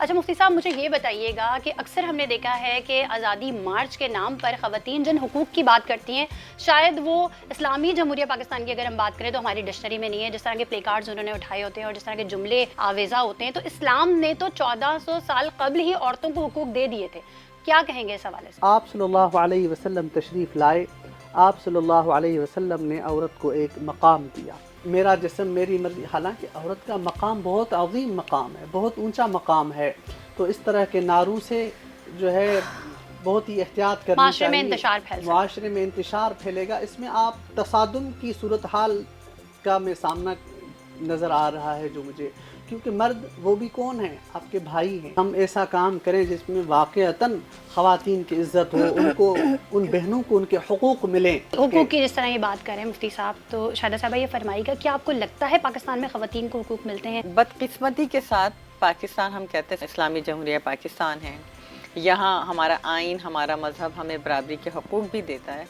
اچھا مفتی صاحب مجھے یہ بتائیے گا کہ اکثر ہم نے دیکھا ہے کہ آزادی مارچ کے نام پر خواتین جن حقوق کی بات کرتی ہیں شاید وہ اسلامی جمہوریہ پاکستان کی اگر ہم بات کریں تو ہماری ڈکشنری میں نہیں ہے، جس طرح کے پلے کارڈز انہوں نے اٹھائے ہوتے ہیں اور جس طرح کے جملے آویزہ ہوتے ہیں، تو اسلام نے تو 1400 سال قبل ہی عورتوں کو حقوق دے دیے تھے. کیا کہیں گے اس حوالے سے؟ آپ صلی اللہ علیہ وسلم تشریف لائے، آپ صلی اللہ علیہ وسلم نے عورت کو ایک مقام دیا، میرا جسم میری مرضی. حالانکہ عورت کا مقام بہت عظیم مقام ہے، بہت اونچا مقام ہے، تو اس طرح کے نعروں سے جو ہے بہت ہی احتیاط کرنی معاشرے چاہیے. میں انتشار پھیل سکتا ہے. معاشرے میں انتشار پھیلے گا. اس میں آپ تصادم کی صورتحال کا میں سامنا نظر آ رہا ہے جو مجھے، کیونکہ مرد وہ بھی کون ہیں؟ آپ کے بھائی ہیں. ہم ایسا کام کریں جس میں واقعتاً خواتین کی عزت ہو، ان کو، ان بہنوں کو ان کے حقوق ملیں. حقوق کی جس طرح یہ بات کریں مفتی صاحب، تو شاہدہ صاحبہ یہ فرمائیے گا کیا آپ کو لگتا ہے پاکستان میں خواتین کو حقوق ملتے ہیں؟ بدقسمتی کے ساتھ پاکستان، ہم کہتے ہیں اسلامی جمہوریہ پاکستان ہے، یہاں ہمارا آئین، ہمارا مذہب ہمیں برابری کے حقوق بھی دیتا ہے،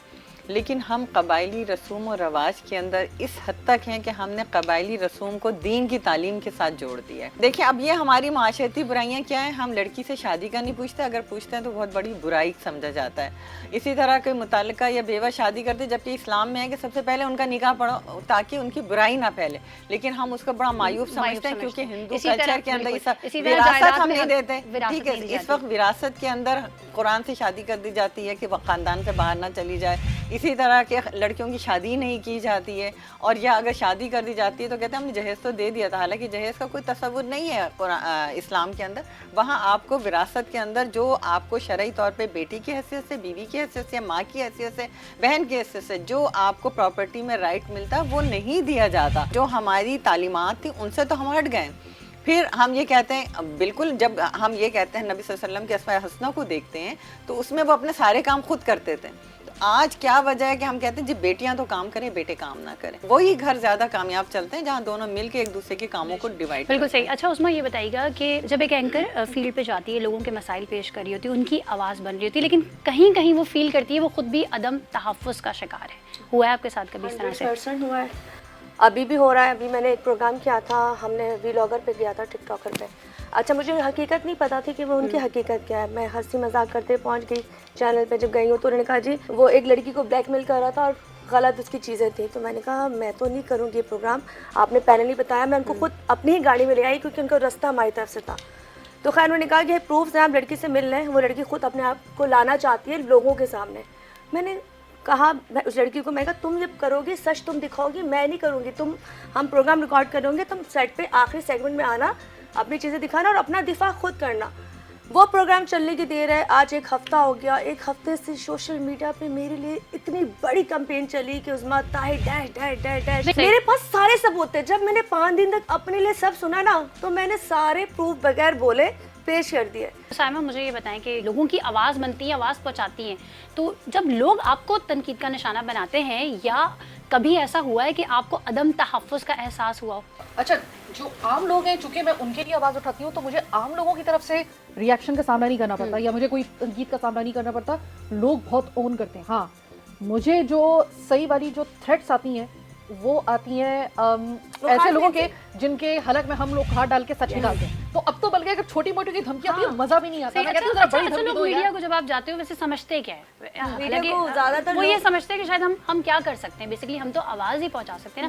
لیکن ہم قبائلی رسوم و رواج کے اندر اس حد تک ہیں کہ ہم نے قبائلی رسوم کو دین کی تعلیم کے ساتھ جوڑ دیا ہے. دیکھیں اب یہ ہماری معاشرتی برائیاں کیا ہیں، ہم لڑکی سے شادی کا نہیں پوچھتے، اگر پوچھتے ہیں تو بہت بڑی برائی سمجھا جاتا ہے. اسی طرح کوئی متعلقہ یا بیوہ شادی کرتے، جبکہ اسلام میں ہے کہ سب سے پہلے ان کا نکاح پڑھو تاکہ ان کی برائی نہ پھیلے، لیکن ہم اس کو بڑا معیوب سمجھتے ہیں کیونکہ ہندو کلچر کے اندر یہ سب وراثت ہم نہیں دیتے. ٹھیک ہے، اس وقت وراثت کے اندر قرآن سے شادی کر دی جاتی ہے کہ وہ خاندان سے باہر نہ چلی جائے. اسی طرح کہ لڑکیوں کی شادی نہیں کی جاتی ہے، اور یا اگر شادی کر دی جاتی ہے تو کہتے ہیں ہم نے جہیز تو دے دیا تھا، حالانکہ جہیز کا کوئی تصور نہیں ہے اسلام کے اندر. وہاں آپ کو وراثت کے اندر جو آپ کو شرعی طور پہ بیٹی کی حیثیت سے، بیوی کی حیثیت سے، ماں کی حیثیت سے، بہن کی حیثیت سے جو آپ کو پراپرٹی میں رائٹ ملتا وہ نہیں دیا جاتا. جو ہماری تعلیمات تھی ان سے تو ہم ہٹ گئے. پھر ہم یہ کہتے ہیں، بالکل جب ہم یہ کہتے ہیں نبی صلی اللہ علیہ وسلم کے اسماء حسنہ کو دیکھتے ہیں تو اس میں وہ اپنے سارے کام خود کرتے تھے. آج کیا وجہ ہے کہ ہم کہتے ہیں جی بیٹیاں تو کام کریں، بیٹے کام نہ کریں. وہی گھر زیادہ کامیاب چلتے ہیں جہاں دونوں مل کے ایک دوسرے کے کاموں کو ڈیوائڈ. بالکل صحیح. اچھا عثمہ یہ بتائیے گا کہ جب ایک اینکر فیلڈ پہ جاتی ہے، لوگوں کے مسائل پیش کر رہی ہوتی ہے، ان کی آواز بن رہی ہوتی ہے، لیکن کہیں کہیں وہ فیل کرتی ہے وہ خود بھی عدم تحفظ کا شکار ہے. ہوا ہے آپ کے ساتھ کبھی اس طرح سے؟ 100% ہوا ہے، ابھی بھی ہو رہا ہے. ابھی میں نے ایک پروگرام کیا تھا، ہم نے ویلاگر پہ گیا تھا، ٹک ٹاکر پہ. اچھا مجھے حقیقت نہیں پتا تھی کہ وہ ان کی حقیقت کیا ہے. میں ہنسی مذاق کرتے پہنچ گئی چینل پہ. جب گئی ہوں تو انہوں نے کہا جی وہ ایک لڑکی کو بلیک میل کر رہا تھا اور غلط اس کی چیزیں تھیں. تو میں نے کہا میں تو نہیں کروں گی یہ پروگرام، آپ نے پہلے نہیں بتایا. میں ان کو خود اپنی ہی گاڑی میں لے آئی کیونکہ ان کا راستہ ہماری طرف سے تھا. تو خیر انہوں نے کہا کہ پروفز ہیں، آپ لڑکی سے مل لیں. وہ لڑکی خود اپنے آپ کو لانا چاہتی ہے لوگوں کے سامنے. میں نے کہا اس لڑکی کو، میں کہا تم جب کرو گی سچ تم دکھاؤ گی، میں نہیں کروں گی. ہم پروگرام ریکارڈ کریں گے، تم سیٹ پہ آخری سیگمنٹ میں آنا، اپنی چیزیں دکھانا اور اپنا دفاع خود کرنا. وہ پروگرام چلنے کی دیر ہے. آج ایک ہفتہ ہو گیا، ایک ہفتے سے سوشل میڈیا پہ میرے لیے اتنی بڑی کمپین چلی کہ Uzma Tahir dash dash dash dash. میرے پاس سارے ثبوت تھے. جب میں نے 5 دن تک اپنے لیے سب سنا نا تو میں نے سارے پروف بغیر بولے پیش کر دیے. سائمہ مجھے یہ بتائیں کہ لوگوں کی آواز بنتی ہیں، آواز پہنچاتی ہیں، تو جب لوگ آپ کو تنقید کا نشانہ بناتے ہیں یا کبھی ایسا ہوا ہے کہ آپ کو عدم تحفظ کا احساس ہوا ہو؟ اچھا جو عام لوگ ہیں، چونکہ میں ان کے لیے آواز اٹھاتی ہوں تو مجھے عام لوگوں کی طرف سے ری ایکشن کا سامنا نہیں کرنا پڑتا یا مجھے کوئی تنقید کا سامنا نہیں کرنا پڑتا. لوگ بہت اون کرتے ہیں. ہاں مجھے جو صحیح والی جو تھریٹس آتی ہیں وہ آتی ہیں ایسے لوگوں کے جن کے حلق میں ہم لوگ ہاتھ ڈال کے سچ نکالتے ہیں. تو اب تو بلکہ اگر چھوٹی موٹی کی دھمکی آتی ہے مزہ بھی نہیں آتا. اچھا لوگ میڈیا کو جب آپ جاتے ہو ویسے سمجھتے کیا ہے؟ وہ یہ سمجھتے ہیں کہ شاید ہم کیا کر سکتے ہیں، بیسیکلی ہم تو آواز ہی پہنچا سکتے ہیں نا.